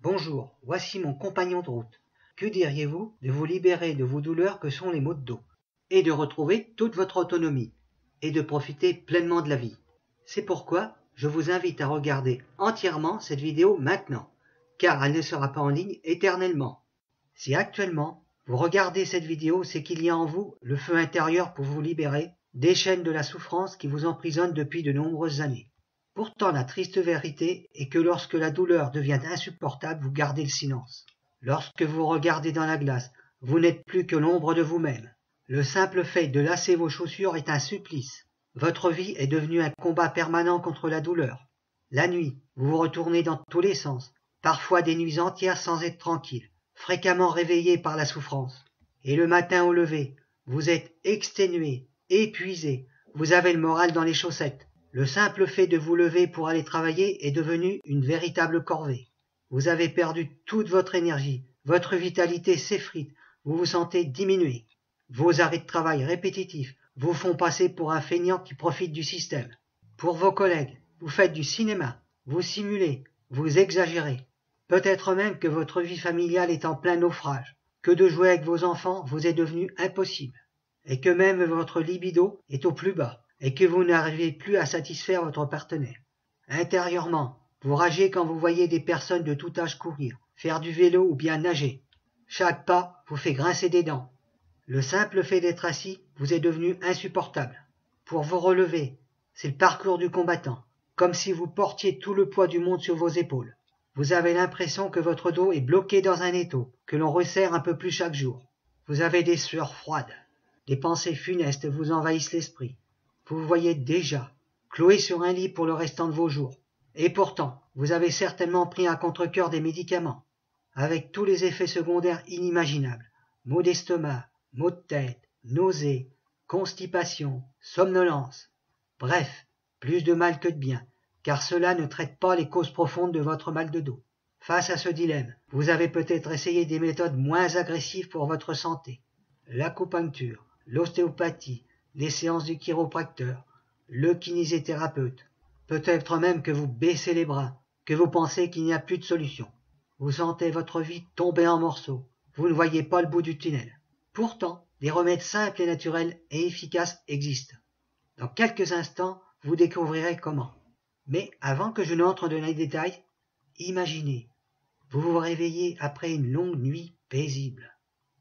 Bonjour, voici mon compagnon de route. Que diriez-vous de vous libérer de vos douleurs que sont les maux de dos, et de retrouver toute votre autonomie, et de profiter pleinement de la vie? C'est pourquoi je vous invite à regarder entièrement cette vidéo maintenant, car elle ne sera pas en ligne éternellement. Si actuellement vous regardez cette vidéo, c'est qu'il y a en vous le feu intérieur pour vous libérer des chaînes de la souffrance qui vous emprisonnent depuis de nombreuses années. Pourtant, la triste vérité est que lorsque la douleur devient insupportable, vous gardez le silence. Lorsque vous regardez dans la glace, vous n'êtes plus que l'ombre de vous-même. Le simple fait de lasser vos chaussures est un supplice. Votre vie est devenue un combat permanent contre la douleur. La nuit, vous vous retournez dans tous les sens, parfois des nuits entières sans être tranquille, fréquemment réveillé par la souffrance. Et le matin au lever, vous êtes exténué, épuisé, vous avez le moral dans les chaussettes. Le simple fait de vous lever pour aller travailler est devenu une véritable corvée. Vous avez perdu toute votre énergie, votre vitalité s'effrite, vous vous sentez diminué. Vos arrêts de travail répétitifs vous font passer pour un feignant qui profite du système. Pour vos collègues, vous faites du cinéma, vous simulez, vous exagérez. Peut-être même que votre vie familiale est en plein naufrage, que de jouer avec vos enfants vous est devenu impossible, et que même votre libido est au plus bas, et que vous n'arrivez plus à satisfaire votre partenaire. Intérieurement, vous ragez quand vous voyez des personnes de tout âge courir, faire du vélo ou bien nager. Chaque pas vous fait grincer des dents. Le simple fait d'être assis vous est devenu insupportable. Pour vous relever, c'est le parcours du combattant, comme si vous portiez tout le poids du monde sur vos épaules. Vous avez l'impression que votre dos est bloqué dans un étau, que l'on resserre un peu plus chaque jour. Vous avez des sueurs froides, des pensées funestes vous envahissent l'esprit. Vous vous voyez déjà cloué sur un lit pour le restant de vos jours. Et pourtant, vous avez certainement pris à contre-cœur des médicaments, avec tous les effets secondaires inimaginables. Maux d'estomac, maux de tête, nausées, constipation, somnolence. Bref, plus de mal que de bien, car cela ne traite pas les causes profondes de votre mal de dos. Face à ce dilemme, vous avez peut-être essayé des méthodes moins agressives pour votre santé. L'acupuncture, l'ostéopathie, les séances du chiropracteur, le kinésithérapeute. Peut-être même que vous baissez les bras, que vous pensez qu'il n'y a plus de solution. Vous sentez votre vie tomber en morceaux. Vous ne voyez pas le bout du tunnel. Pourtant, des remèdes simples et naturels et efficaces existent. Dans quelques instants, vous découvrirez comment. Mais avant que je n'entre dans les détails, imaginez, vous vous réveillez après une longue nuit paisible.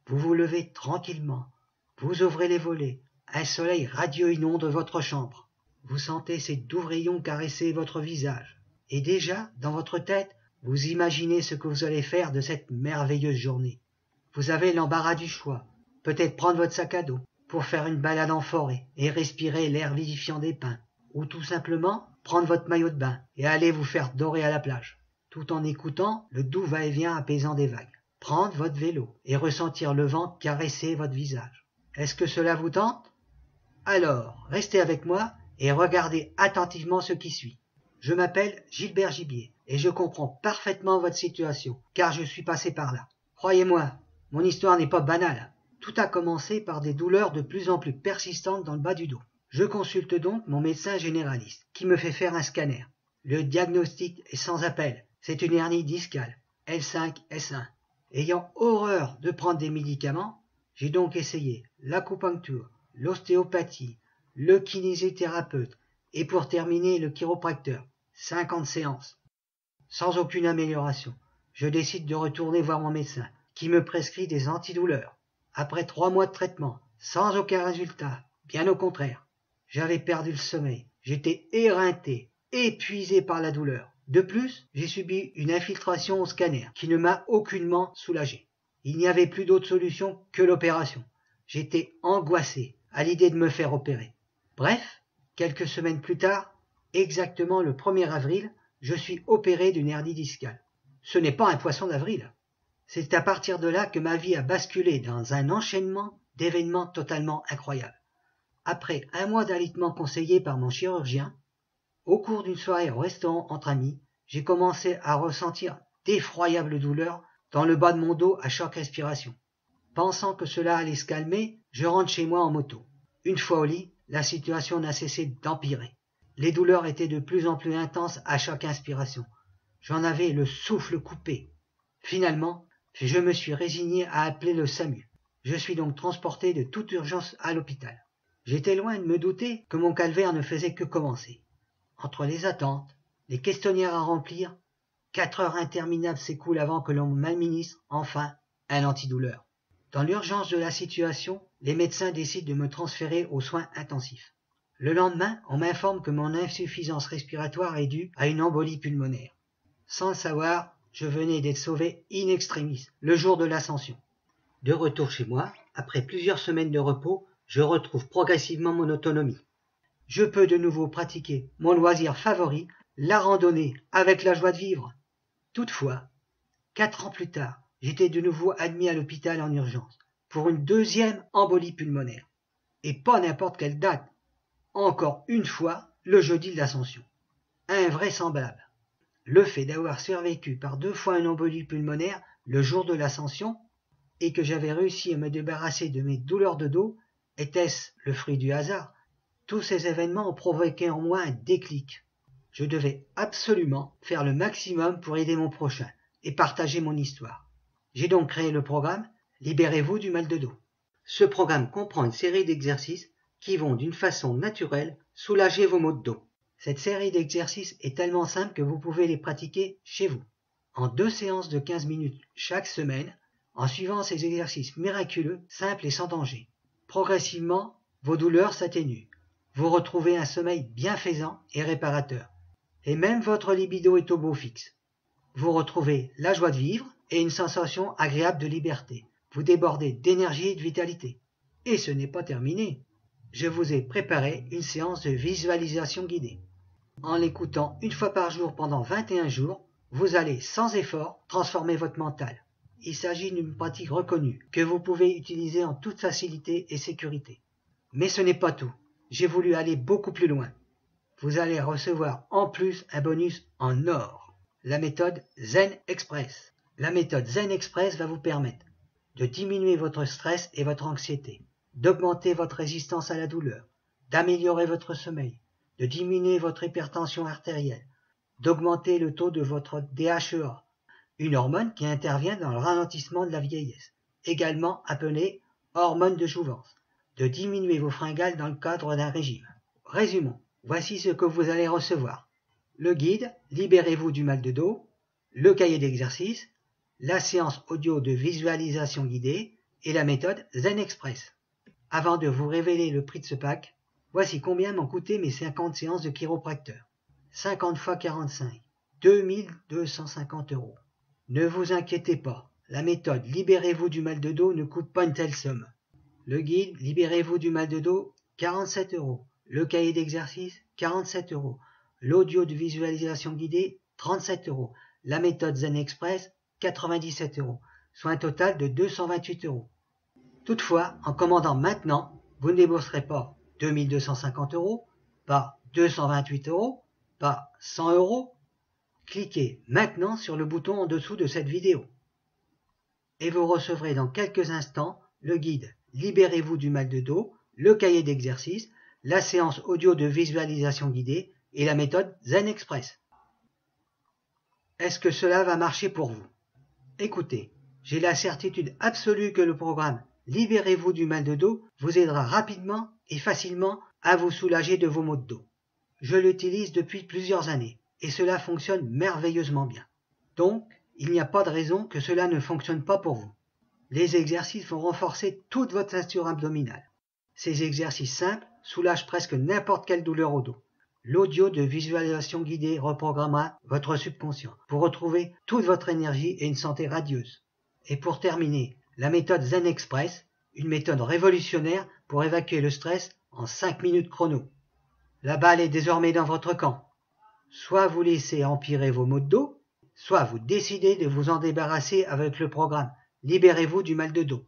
Vous vous levez tranquillement. Vous ouvrez les volets. Un soleil radieux inonde votre chambre. Vous sentez ces doux rayons caresser votre visage. Et déjà, dans votre tête, vous imaginez ce que vous allez faire de cette merveilleuse journée. Vous avez l'embarras du choix. Peut-être prendre votre sac à dos pour faire une balade en forêt et respirer l'air vivifiant des pins. Ou tout simplement prendre votre maillot de bain et aller vous faire dorer à la plage, tout en écoutant le doux va-et-vient apaisant des vagues. Prendre votre vélo et ressentir le vent caresser votre visage. Est-ce que cela vous tente? Alors, restez avec moi et regardez attentivement ce qui suit. Je m'appelle Gilbert Gibier et je comprends parfaitement votre situation, car je suis passé par là. Croyez-moi, mon histoire n'est pas banale. Tout a commencé par des douleurs de plus en plus persistantes dans le bas du dos. Je consulte donc mon médecin généraliste, qui me fait faire un scanner. Le diagnostic est sans appel, c'est une hernie discale, L5-S1. Ayant horreur de prendre des médicaments, j'ai donc essayé l'acupuncture, l'ostéopathie, le kinésithérapeute et pour terminer le chiropracteur. 50 séances. Sans aucune amélioration, je décide de retourner voir mon médecin, qui me prescrit des antidouleurs. Après 3 mois de traitement, sans aucun résultat, bien au contraire. J'avais perdu le sommeil, j'étais éreinté, épuisé par la douleur. De plus, j'ai subi une infiltration au scanner qui ne m'a aucunement soulagé. Il n'y avait plus d'autre solution que l'opération. J'étais angoissé à l'idée de me faire opérer. Bref, quelques semaines plus tard, exactement le 1er avril, je suis opéré d'une hernie discale. Ce n'est pas un poisson d'avril. C'est à partir de là que ma vie a basculé dans un enchaînement d'événements totalement incroyables. Après 1 mois d'alitement conseillé par mon chirurgien, au cours d'une soirée au restaurant entre amis, j'ai commencé à ressentir d'effroyables douleurs dans le bas de mon dos à chaque respiration. Pensant que cela allait se calmer, je rentre chez moi en moto. Une fois au lit, la situation n'a cessé d'empirer. Les douleurs étaient de plus en plus intenses à chaque inspiration. J'en avais le souffle coupé. Finalement, je me suis résigné à appeler le SAMU. Je suis donc transporté de toute urgence à l'hôpital. J'étais loin de me douter que mon calvaire ne faisait que commencer. Entre les attentes, les questionnaires à remplir, 4 heures interminables s'écoulent avant que l'on m'administre, enfin, un antidouleur. Dans l'urgence de la situation, les médecins décident de me transférer aux soins intensifs. Le lendemain, on m'informe que mon insuffisance respiratoire est due à une embolie pulmonaire. Sans le savoir, je venais d'être sauvé in extremis, le jour de l'ascension. De retour chez moi, après plusieurs semaines de repos, je retrouve progressivement mon autonomie. Je peux de nouveau pratiquer mon loisir favori, la randonnée, avec la joie de vivre. Toutefois, 4 ans plus tard, j'étais de nouveau admis à l'hôpital en urgence, pour une deuxième embolie pulmonaire. Et pas n'importe quelle date. Encore une fois, le jeudi de l'ascension. Invraisemblable. Le fait d'avoir survécu par 2 fois une embolie pulmonaire le jour de l'ascension et que j'avais réussi à me débarrasser de mes douleurs de dos, était-ce le fruit du hasard? Tous ces événements ont provoqué en moi un déclic. Je devais absolument faire le maximum pour aider mon prochain et partager mon histoire. J'ai donc créé le programme « Libérez-vous du mal de dos ». Ce programme comprend une série d'exercices qui vont d'une façon naturelle soulager vos maux de dos. Cette série d'exercices est tellement simple que vous pouvez les pratiquer chez vous, en 2 séances de 15 minutes chaque semaine, en suivant ces exercices miraculeux, simples et sans danger. Progressivement, vos douleurs s'atténuent. Vous retrouvez un sommeil bienfaisant et réparateur. Et même votre libido est au beau fixe. Vous retrouvez la joie de vivre et une sensation agréable de liberté. Vous débordez d'énergie et de vitalité. Et ce n'est pas terminé. Je vous ai préparé une séance de visualisation guidée. En l'écoutant une fois par jour pendant 21 jours, vous allez sans effort transformer votre mental. Il s'agit d'une pratique reconnue que vous pouvez utiliser en toute facilité et sécurité. Mais ce n'est pas tout. J'ai voulu aller beaucoup plus loin. Vous allez recevoir en plus un bonus en or. La méthode Zen Express. La méthode Zen Express va vous permettre de diminuer votre stress et votre anxiété, d'augmenter votre résistance à la douleur, d'améliorer votre sommeil, de diminuer votre hypertension artérielle, d'augmenter le taux de votre DHEA, une hormone qui intervient dans le ralentissement de la vieillesse, également appelée hormone de jouvence, de diminuer vos fringales dans le cadre d'un régime. Résumons, voici ce que vous allez recevoir. Le guide « Libérez-vous du mal de dos », le cahier d'exercice, la séance audio de visualisation guidée et la méthode Zen Express. Avant de vous révéler le prix de ce pack, voici combien m'ont coûté mes 50 séances de chiropracteur. 50 x 45, 2250 €. Ne vous inquiétez pas, la méthode Libérez-vous du mal de dos ne coûte pas une telle somme. Le guide Libérez-vous du mal de dos, 47 €. Le cahier d'exercice, 47 €. L'audio de visualisation guidée, 37 €. La méthode Zen Express, 97 €, soit un total de 228 €. Toutefois, en commandant maintenant, vous ne débourserez pas 2250 €, pas 228 €, pas 100 €. Cliquez maintenant sur le bouton en dessous de cette vidéo. Et vous recevrez dans quelques instants le guide Libérez-vous du mal de dos, le cahier d'exercice, la séance audio de visualisation guidée et la méthode Zen Express. Est-ce que cela va marcher pour vous? Écoutez, j'ai la certitude absolue que le programme Libérez-vous du mal de dos vous aidera rapidement et facilement à vous soulager de vos maux de dos. Je l'utilise depuis plusieurs années et cela fonctionne merveilleusement bien. Donc, il n'y a pas de raison que cela ne fonctionne pas pour vous. Les exercices vont renforcer toute votre ceinture abdominale. Ces exercices simples soulagent presque n'importe quelle douleur au dos. L'audio de visualisation guidée reprogrammera votre subconscient pour retrouver toute votre énergie et une santé radieuse. Et pour terminer, la méthode Zen Express, une méthode révolutionnaire pour évacuer le stress en 5 minutes chrono. La balle est désormais dans votre camp. Soit vous laissez empirer vos maux de dos, soit vous décidez de vous en débarrasser avec le programme Libérez-vous du mal de dos.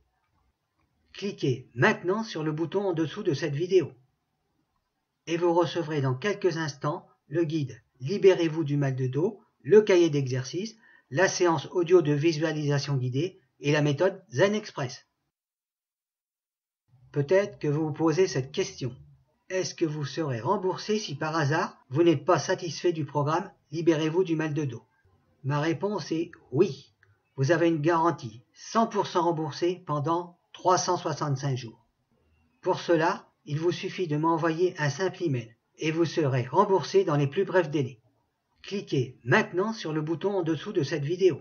Cliquez maintenant sur le bouton en dessous de cette vidéo. Et vous recevrez dans quelques instants le guide Libérez-vous du mal de dos, le cahier d'exercice, la séance audio de visualisation guidée et la méthode Zen Express. Peut-être que vous vous posez cette question. Est-ce que vous serez remboursé si par hasard vous n'êtes pas satisfait du programme Libérez-vous du mal de dos? Ma réponse est oui. vous avez une garantie 100% remboursée pendant 365 jours. Pour cela, il vous suffit de m'envoyer un simple email et vous serez remboursé dans les plus brefs délais. Cliquez maintenant sur le bouton en dessous de cette vidéo.